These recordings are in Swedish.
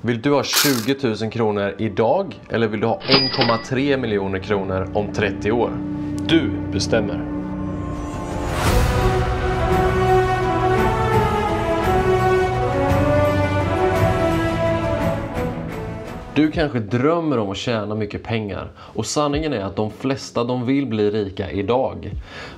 Vill du ha 20 000 kronor idag eller vill du ha 1,3 miljoner kronor om 30 år? Du bestämmer. Du kanske drömmer om att tjäna mycket pengar och sanningen är att de flesta de vill bli rika idag.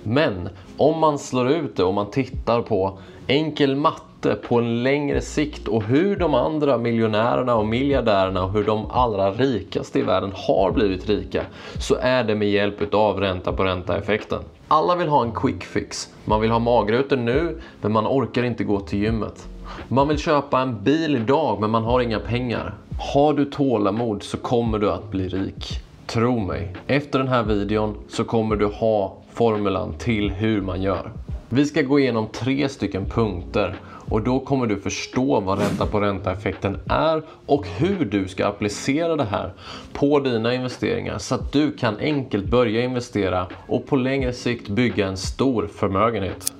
Men om man slår ut det och man tittar på enkel matte på en längre sikt och hur de andra miljonärerna och miljardärerna och hur de allra rikaste i världen har blivit rika, så är det med hjälp av ränta på ränta-effekten. Alla vill ha en quick fix. Man vill ha magrutor nu, men man orkar inte gå till gymmet. Man vill köpa en bil idag, men man har inga pengar. Har du tålamod så kommer du att bli rik. Tro mig, efter den här videon så kommer du ha formulan till hur man gör. Vi ska gå igenom 3 stycken punkter och då kommer du förstå vad ränta på ränta-effekten är och hur du ska applicera det här på dina investeringar så att du kan enkelt börja investera och på längre sikt bygga en stor förmögenhet.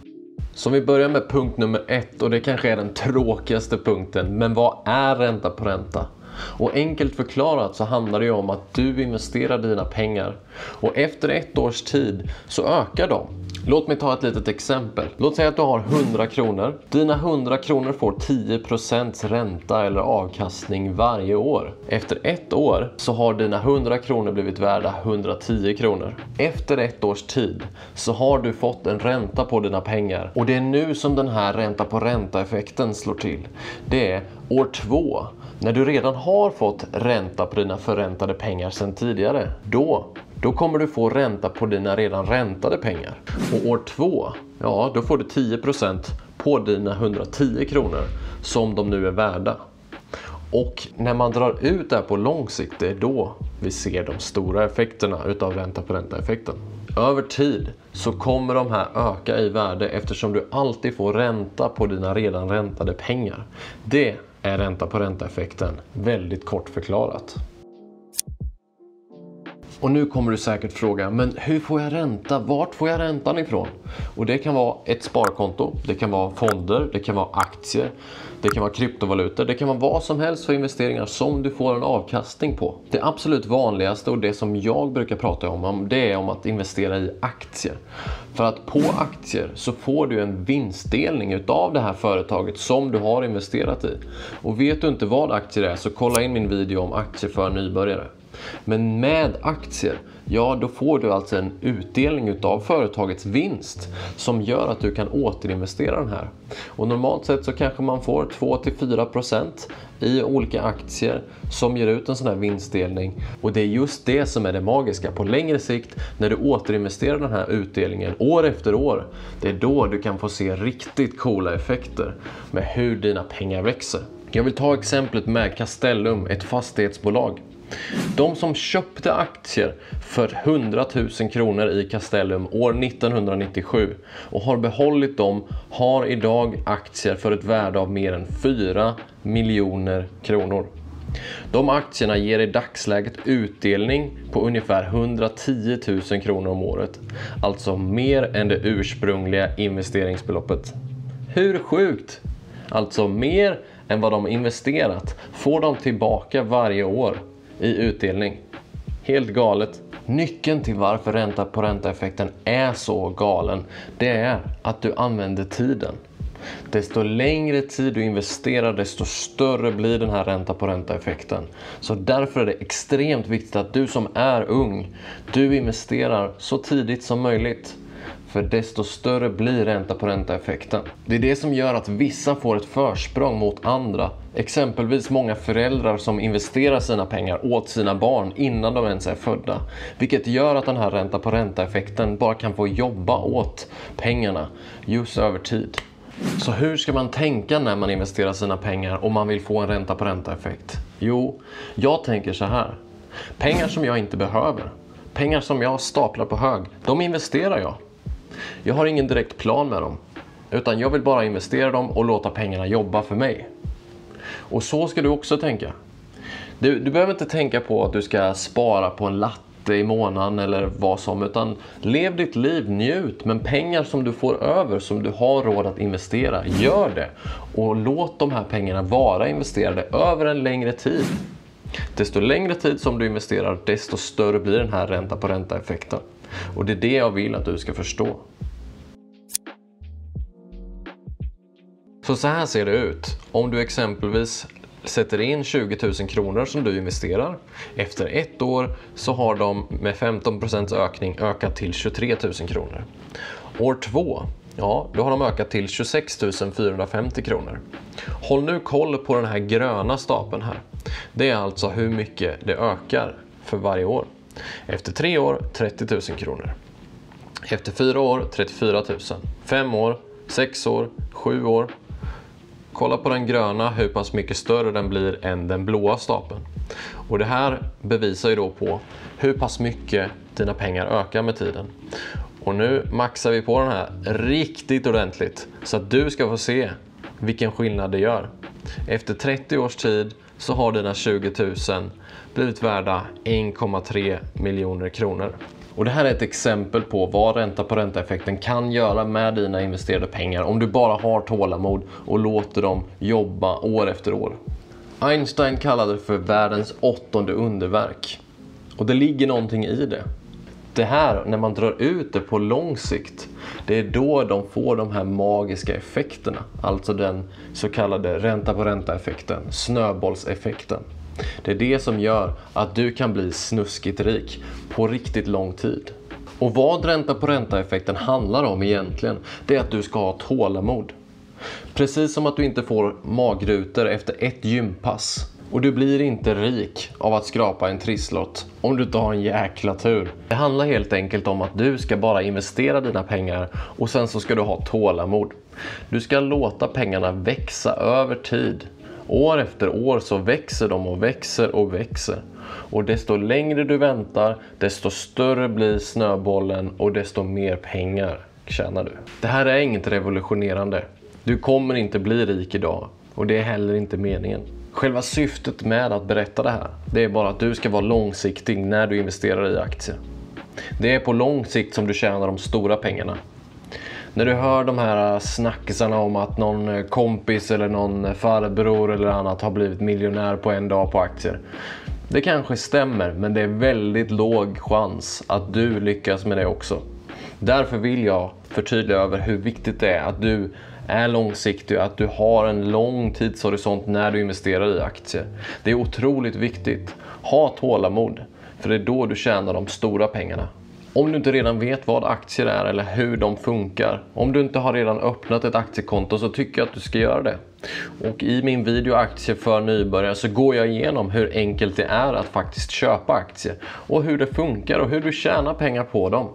Så vi börjar med punkt nummer 1 och det kanske är den tråkigaste punkten, men vad är ränta på ränta? Och enkelt förklarat så handlar det om att du investerar dina pengar och efter 1 års tid så ökar de. Låt mig ta ett litet exempel. Låt säga att du har 100 kronor. Dina 100 kronor får 10% ränta eller avkastning varje år. Efter 1 år så har dina 100 kronor blivit värda 110 kronor. Efter 1 års tid så har du fått en ränta på dina pengar. Och det är nu som den här ränta på ränta-effekten slår till. Det är år 2. När du redan har fått ränta på dina förräntade pengar sedan tidigare. Då kommer du få ränta på dina redan räntade pengar. Och år 2, ja då får du 10% på dina 110 kronor som de nu är värda. Och när man drar ut det här på lång sikt, det är då vi ser de stora effekterna utav ränta på ränta-effekten. Över tid så kommer de här öka i värde eftersom du alltid får ränta på dina redan räntade pengar. Det är ränta på ränta-effekten, väldigt kort förklarat. Och nu kommer du säkert fråga, men hur får jag ränta? Vart får jag räntan ifrån? Och det kan vara ett sparkonto, det kan vara fonder, det kan vara aktier, det kan vara kryptovalutor, det kan vara vad som helst för investeringar som du får en avkastning på. Det absolut vanligaste och det som jag brukar prata om, det är om att investera i aktier. För att på aktier så får du en vinstdelning utav det här företaget som du har investerat i. Och vet du inte vad aktier är så kolla in min video om aktier för nybörjare. Men med aktier, ja då får du alltså en utdelning utav företagets vinst som gör att du kan återinvestera den här. Och normalt sett så kanske man får 2-4% i olika aktier som ger ut en sån här vinstdelning. Och det är just det som är det magiska. På längre sikt när du återinvesterar den här utdelningen år efter år, det är då du kan få se riktigt coola effekter med hur dina pengar växer. Jag vill ta exemplet med Castellum, ett fastighetsbolag. De som köpte aktier för 100 000 kronor i Castellum år 1997 och har behållit dem har idag aktier för ett värde av mer än 4 miljoner kronor. De aktierna ger i dagsläget utdelning på ungefär 110 000 kronor om året. Alltså mer än det ursprungliga investeringsbeloppet. Hur sjukt? Alltså mer än vad de investerat får de tillbaka varje år i utdelning. Helt galet. Nyckeln till varför ränta på ränta-effekten är så galen, det är att du använder tiden. Desto längre tid du investerar, desto större blir den här ränta på ränta-effekten. Så därför är det extremt viktigt att du som är ung, du investerar så tidigt som möjligt. För desto större blir ränta på ränta-effekten. Det är det som gör att vissa får ett försprång mot andra. Exempelvis många föräldrar som investerar sina pengar åt sina barn innan de ens är födda. Vilket gör att den här ränta på ränta-effekten bara kan få jobba åt pengarna just över tid. Så hur ska man tänka när man investerar sina pengar om man vill få en ränta på ränta-effekt? Jo, jag tänker så här. Pengar som jag inte behöver, pengar som jag staplar på hög, de investerar jag. Jag har ingen direkt plan med dem, utan jag vill bara investera dem och låta pengarna jobba för mig. Och så ska du också tänka. Du behöver inte tänka på att du ska spara på en latte latte i månaden eller vad som, utan lev ditt liv, njut, men pengar som du får över, som du har råd att investera, gör det. Och låt de här pengarna vara investerade över en längre tid. Desto längre tid som du investerar, desto större blir den här ränta på ränta-effekten. Och det är det jag vill att du ska förstå. Så här ser det ut. Om du exempelvis sätter in 20 000 kronor som du investerar. Efter ett år så har de med 15% ökning ökat till 23 000 kronor. År 2, ja, då har de ökat till 26 450 kronor. Håll nu koll på den här gröna stapeln här. Det är alltså hur mycket det ökar för varje år. Efter 3 år 30 000 kronor. Efter 4 år 34 000. 5 år, 6 år, 7 år. Kolla på den gröna, hur pass mycket större den blir än den blåa stapeln. Och det här bevisar ju då på hur pass mycket dina pengar ökar med tiden. Och nu maxar vi på den här riktigt ordentligt så att du ska få se vilken skillnad det gör. Efter 30 års tid så har dina 20 000 blivit värda 1,3 miljoner kronor. Och det här är ett exempel på vad ränta på ränta-effekten kan göra med dina investerade pengar om du bara har tålamod och låter dem jobba år efter år. Einstein kallade det för världens 8:e underverk. Och det ligger någonting i det. Det här, när man drar ut det på lång sikt, det är då de får de här magiska effekterna. Alltså den så kallade ränta på ränta-effekten, snöbollseffekten. Det är det som gör att du kan bli snuskigt rik på riktigt lång tid. Och vad ränta på ränta-effekten handlar om egentligen, det är att du ska ha tålamod. Precis som att du inte får magrutor efter ett gympass. Och du blir inte rik av att skrapa en trisslott om du inte har en jäkla tur. Det handlar helt enkelt om att du ska bara investera dina pengar och sen så ska du ha tålamod. Du ska låta pengarna växa över tid. År efter år så växer de och växer och växer. Och desto längre du väntar, desto större blir snöbollen och desto mer pengar tjänar du. Det här är inget revolutionerande. Du kommer inte bli rik idag och det är heller inte meningen. Själva syftet med att berätta det här, det är bara att du ska vara långsiktig när du investerar i aktier. Det är på lång sikt som du tjänar de stora pengarna. När du hör de här snackisarna om att någon kompis eller någon farbror eller annat har blivit miljonär på en dag på aktier. Det kanske stämmer, men det är väldigt låg chans att du lyckas med det också. Därför vill jag förtydliga över hur viktigt det är att du är långsiktig och att du har en lång tidshorisont när du investerar i aktier. Det är otroligt viktigt. Ha tålamod, för det är då du tjänar de stora pengarna. Om du inte redan vet vad aktier är eller hur de funkar, om du inte har redan öppnat ett aktiekonto, så tycker jag att du ska göra det. Och i min video Aktier för nybörjare så går jag igenom hur enkelt det är att faktiskt köpa aktier och hur det funkar och hur du tjänar pengar på dem.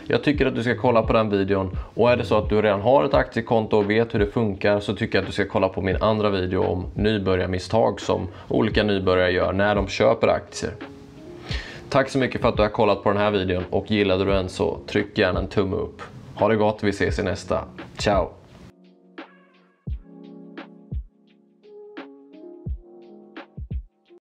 Jag tycker att du ska kolla på den videon, och är det så att du redan har ett aktiekonto och vet hur det funkar, så tycker jag att du ska kolla på min andra video om nybörjarmisstag som olika nybörjare gör när de köper aktier. Tack så mycket för att du har kollat på den här videon, och gillade du den så tryck gärna en tumme upp. Ha det gott, vi ses i nästa. Ciao!